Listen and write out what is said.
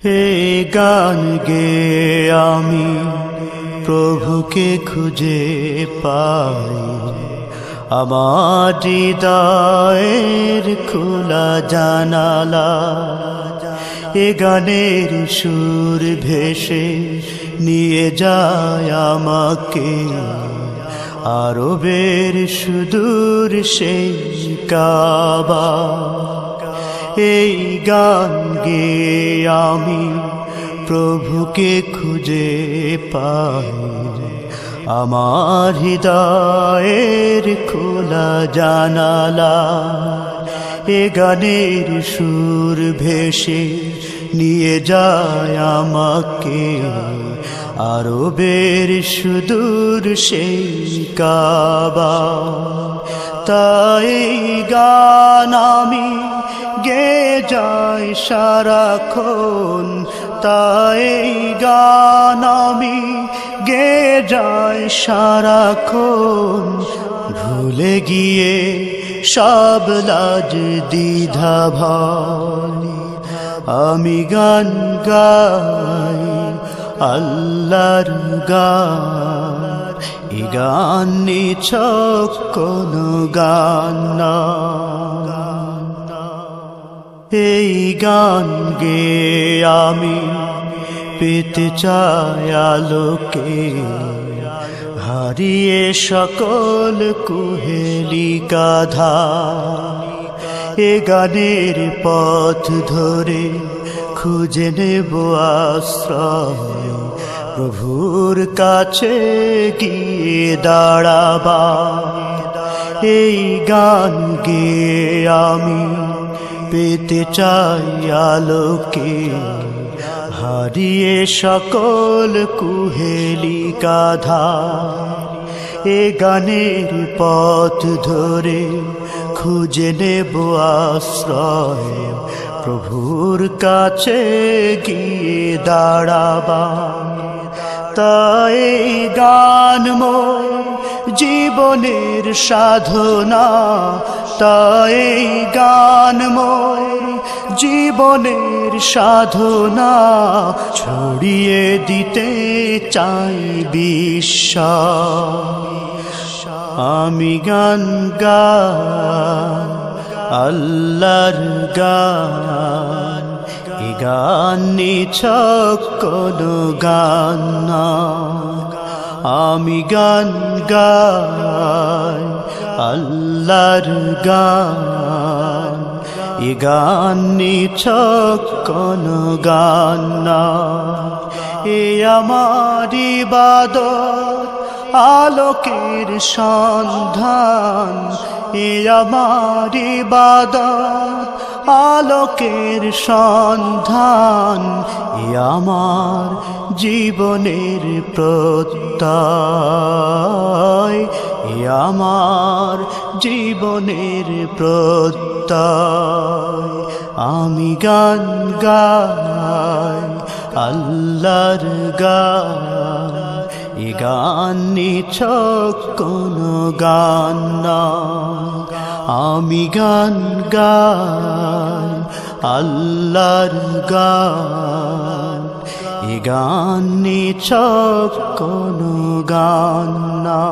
এই গান গেয়ে আমি প্রভুকে খুঁজে পাই, আমার হৃদয়ের খোলা জানালা। এ গানের সুর ভেসে নিয়ে যায় আমাকে আরবের সুদূর সেই কাবা। এই গান গেয়ে আমি প্রভুকে খুঁজে পাই, আমার হৃদয়ের খোলা জানালা। এ গানের সুর ভেসে নিয়ে যায় আমাকে আরবের সুদূর সেই কাবা। তাই গান আমি গেয়ে যাই সারাক্ষণ, তাই গান আমি গেয়ে যাই সারাক্ষণ, ভুলে গিয়ে সব লাজ দ্বিধা ভয়। আমি গান গাই আল্লাহর গান, এ গান নিছক কোনো গান না। এই গান গেয়ে আমি পেতে চাই আলোকে, হারিয়ে সকল কুহেলিকা ধার। এ গানের পথ ধরে খুঁজে নেব আশ্রয়, প্রভুর কাছে গিয়ে দাঁড়াবা। এই গান গেয়ে আমি পেতে চাই আলোকে, হারিয়ে সকল কুহেলিকা ধার। এ গানের পথ ধরে খুঁজে নেব আশ্রয়, প্রভুর কাছে গিয়ে দাঁড়াবা। তাই গান মোর জীবনের সাধনা, তাই গান মোর জীবনের সাধনা, ছড়িয়ে দিতে চাই বিশ্ব। আমি গান গাই আল্লাহর গান, এ গান নিছক কোনো গান না। আমি গান গাই আল্লাহর গান, এ গান নিছক কোনো গান না। এ আমার ইবাদত আলোকের সন্ধান, এ আমার ইবাদত আলোকের সন্ধান, এ আমার জীবনের প্রত্যয়, এ আমার জীবনের প্রত্যয়। আমি গান গাই আল্লাহর গান, এ গান নিছক কোনো গান না। আমি গান গাই আল্লাহর গান, এ গান নিছক কোনো গান না।